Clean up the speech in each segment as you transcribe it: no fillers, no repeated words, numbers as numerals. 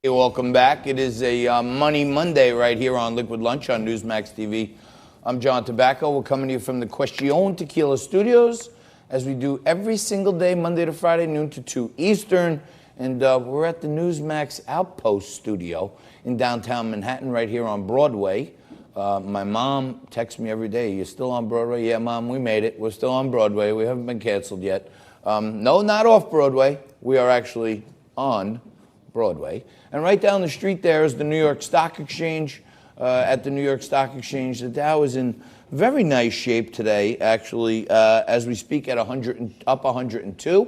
Hey, welcome back. It is a Money Monday right here on Liquid Lunch on Newsmax TV. I'm John Tobacco. We're coming to you from the Question Tequila Studios, as we do every single day, Monday to Friday, noon to 2 Eastern. And we're at the Newsmax Outpost Studio in downtown Manhattan, right here on Broadway. My mom texts me every day, "You're still on Broadway?" "Yeah, Mom, we made it. We're still on Broadway. We haven't been canceled yet." No, not off Broadway. We are actually on Broadway. And right down the street there is the New York Stock Exchange. At the New York Stock Exchange, the Dow is in very nice shape today, actually, as we speak at 102.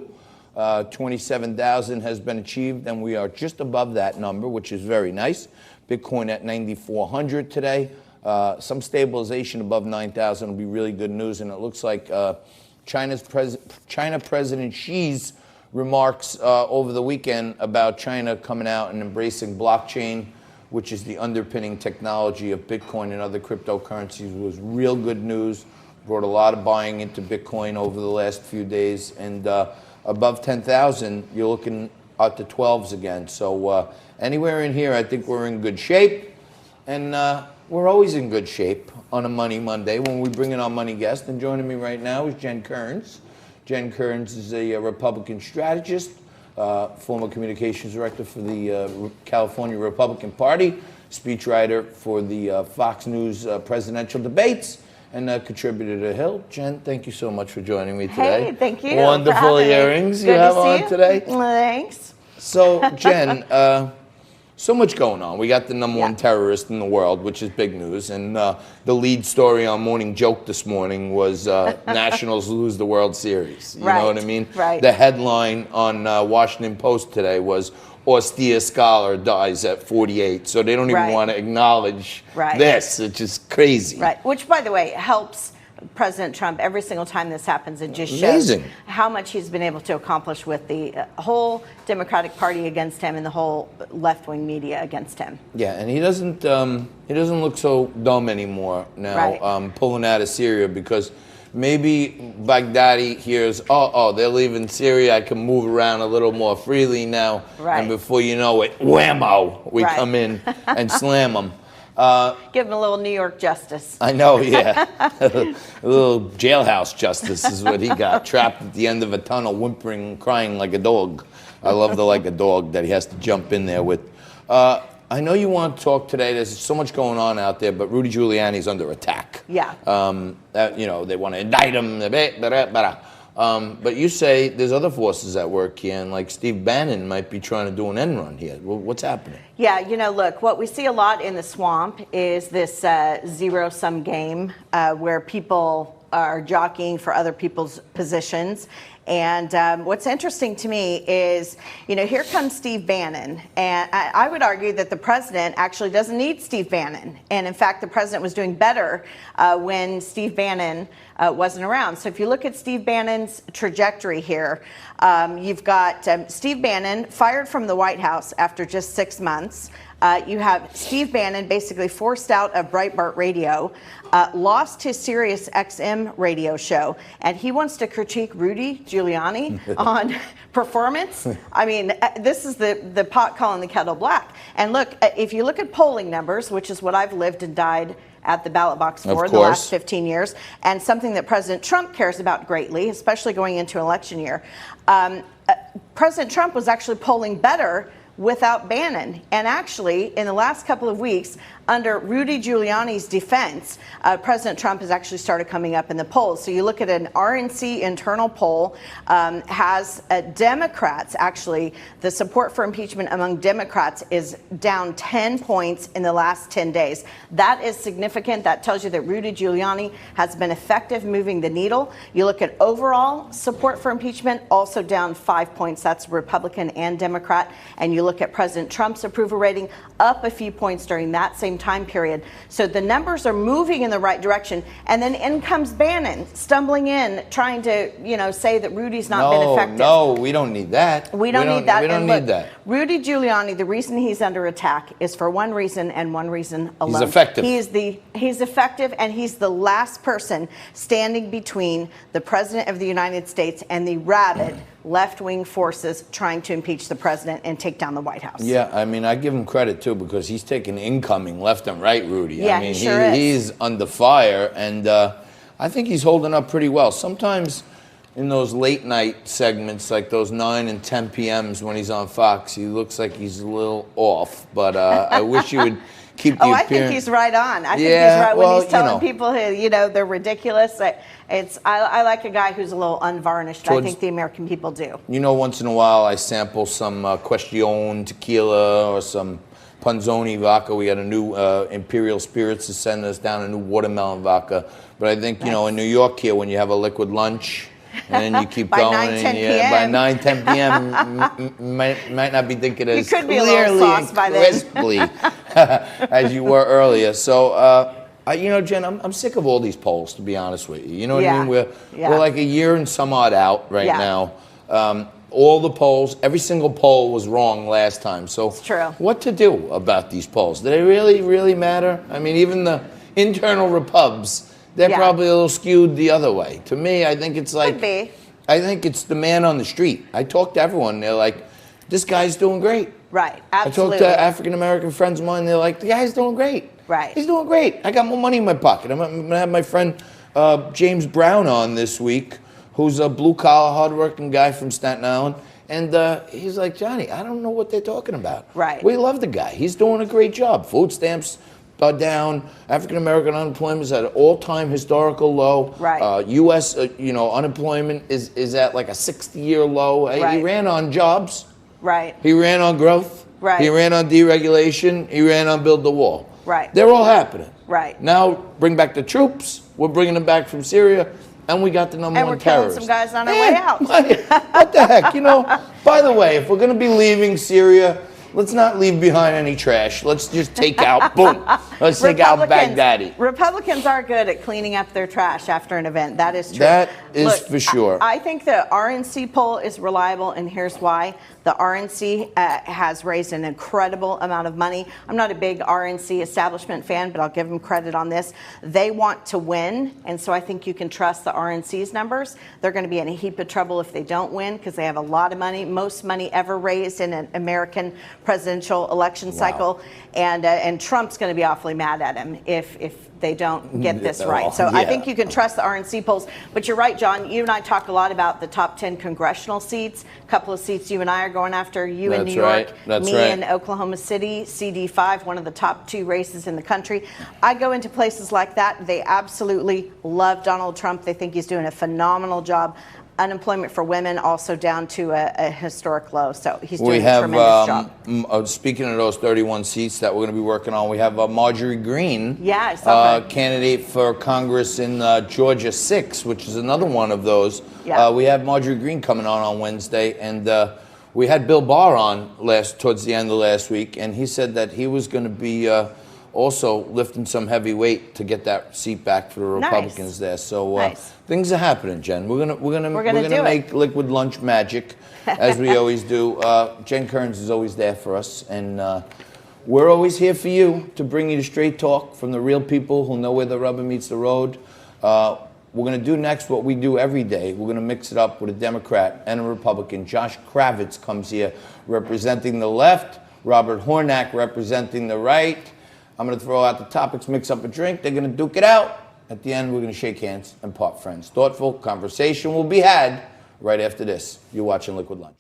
27,000 has been achieved, and we are just above that number, which is very nice. Bitcoin at 9,400 today. Some stabilization above 9,000 will be really good news, and it looks like China President Xi's remarks over the weekend about China coming out and embracing blockchain, which is the underpinning technology of Bitcoin and other cryptocurrencies, was real good news. Brought a lot of buying into Bitcoin over the last few days. And above 10,000, you're looking at the 12s again. So anywhere in here, I think we're in good shape. And we're always in good shape on a Money Monday when we bring in our money guest. And joining me right now is Jen Kerns. Jen Kerns is a Republican strategist, former communications director for the California Republican Party, speechwriter for the Fox News presidential debates, and a contributor to Hill. Jen, thank you so much for joining me today. Hey, thank you. Wonderful earrings you have on today. Thanks. So, Jen, so much going on. We got the number one terrorist in the world, which is big news. And the lead story on Morning Joke this morning was Nationals lose the World Series. You know what I mean? Right. The headline on Washington Post today was austere scholar dies at 48. So they don't even want to acknowledge this. It's just crazy. Right. Which, by the way, helps President Trump every single time this happens. It just shows how much he's been able to accomplish with the whole Democratic Party against him and the whole left-wing media against him. Yeah, and he doesn't look so dumb anymore now, pulling out of Syria, because maybe Baghdadi hears, oh, they're leaving Syria, I can move around a little more freely now, and before you know it, whammo, we come in and slam them. Give him a little New York justice. I know, yeah. A little jailhouse justice is what he got, trapped at the end of a tunnel, whimpering and crying like a dog. I love the like a dog that he has to jump in there with. I know you want to talk today. There's so much going on out there, but Rudy Giuliani's under attack. Yeah. They want to indict him. But you say there's other forces at work here, and like Steve Bannon might be trying to do an end run here. Well, what's happening? Yeah, look, what we see a lot in the swamp is this zero-sum game where people are jockeying for other people's positions. And what's interesting to me is, here comes Steve Bannon. And I would argue that the president actually doesn't need Steve Bannon. And in fact, the president was doing better when Steve Bannon wasn't around. So if you look at Steve Bannon's trajectory here, you've got Steve Bannon fired from the White House after just 6 months. You have Steve Bannon basically forced out of Breitbart Radio, lost his Sirius XM radio show, and he wants to critique Rudy Giuliani on performance. I mean, this is the pot calling the kettle black. And look, if you look at polling numbers, which is what I've lived and died at the ballot box for the last 15 years, and something that President Trump cares about greatly, especially going into an election year, President Trump was actually polling better without Bannon. And actually, in the last couple of weeks, under Rudy Giuliani's defense, President Trump has actually started coming up in the polls. So you look at an RNC internal poll, has Democrats, actually, the support for impeachment among Democrats is down 10 points in the last 10 days. That is significant. That tells you that Rudy Giuliani has been effective moving the needle. You look at overall support for impeachment, also down 5 points. That's Republican and Democrat. And you look at President Trump's approval rating, up a few points during that same time period. So the numbers are moving in the right direction. And then in comes Bannon, stumbling in, trying to, say that Rudy's not been effective. No, we don't need that. We don't need that. We don't need that. Rudy Giuliani, the reason he's under attack is for one reason and one reason alone. He's effective. He's effective, and he's the last person standing between the President of the United States and the rabid left-wing forces trying to impeach the president and take down the the White House. Yeah, I mean, I give him credit too because he's taking incoming left and right, Rudy. Yeah, I mean, he sure is. he's under fire, and I think he's holding up pretty well. Sometimes in those late night segments, like those 9 and 10 p.m.s when he's on Fox, he looks like he's a little off. But I wish you would keep the I appearance. think he's right on. I think he's Yeah, right well, when he's telling you know. people, they're ridiculous. I like a guy who's a little unvarnished. I think the American people do. You know, once in a while I sample some Question tequila or some Panzoni vodka. We got a new Imperial Spirits to send us down a new watermelon vodka. But I think, you know, in New York here, when you have a liquid lunch, and then you keep By going. 9, 10 and, by p.m. 9, 10 p.m., might not be thinking as could be a clearly little sauce and by then. crisply as you were earlier. So, you know, Jen, I'm sick of all these polls, to be honest with you. You know what I mean? We're like a year and some odd out right now. All the polls, every single poll was wrong last time. So it's true. What to do about these polls? Do they really, really matter? I mean, even the internal repubs, they're probably a little skewed the other way. To me, I think it's like, Could be. I think it's the man on the street. I talk to everyone, they're like, this guy's doing great. Right, absolutely. I talk to African-American friends of mine, they're like, the guy's doing great. Right. He's doing great. I got more money in my pocket. I'm going to have my friend James Brown on this week, who's a blue-collar, hard-working guy from Staten Island. And he's like, Johnny, I don't know what they're talking about. Right. We love the guy. He's doing a great job. Food stamps are down. African-American unemployment is at an all-time historical low. Right. U.S. Unemployment is at like a 60-year low. Right. He ran on jobs. Right. He ran on growth. Right. He ran on deregulation. He ran on build the wall. Right. They're all happening. Right. Now, bring back the troops. We're bringing them back from Syria. And we got the number one terrorist. And we're killing some guys on our way out. What the heck? You know, by the way, if we're going to be leaving Syria, let's not leave behind any trash. Let's just take out, boom. Let's take out Baghdadi. Republicans are good at cleaning up their trash after an event. That is true. That is for sure. I think the RNC poll is reliable, and here's why. The RNC has raised an incredible amount of money. I'm not a big RNC establishment fan, but I'll give them credit on this. They want to win, and so I think you can trust the RNC's numbers. They're going to be in a heap of trouble if they don't win because they have a lot of money, most money ever raised in an American presidential election cycle, and Trump's going to be awfully mad at him if they don't get this right. So I think you can trust the RNC polls. But you're right, John. You and I talk a lot about the top 10 congressional seats. A couple of seats you and I are going after. You in New York, me in Oklahoma City, CD5, one of the top 2 races in the country. I go into places like that. They absolutely love Donald Trump. They think he's doing a phenomenal job. Unemployment for women also down to a historic low. So he's doing a tremendous job. Speaking of those 31 seats that we're going to be working on, we have Marjorie Greene, candidate for Congress in Georgia 6, which is another one of those. Yeah. We have Marjorie Greene coming on Wednesday, and we had Bill Barr on towards the end of last week, and he said that he was going to be also lifting some heavy weight to get that seat back for the Republicans there. So things are happening, Jen. We're gonna make liquid lunch magic, as we always do. Jen Kerns is always there for us, and we're always here for you to bring you the straight talk from the real people who know where the rubber meets the road. We're going to do next what we do every day. We're going to mix it up with a Democrat and a Republican. Josh Kravitz comes here representing the left, Robert Hornak representing the right. I'm going to throw out the topics, mix up a drink. They're going to duke it out. At the end, we're going to shake hands and part friends. Thoughtful conversation will be had right after this. You're watching Liquid Lunch.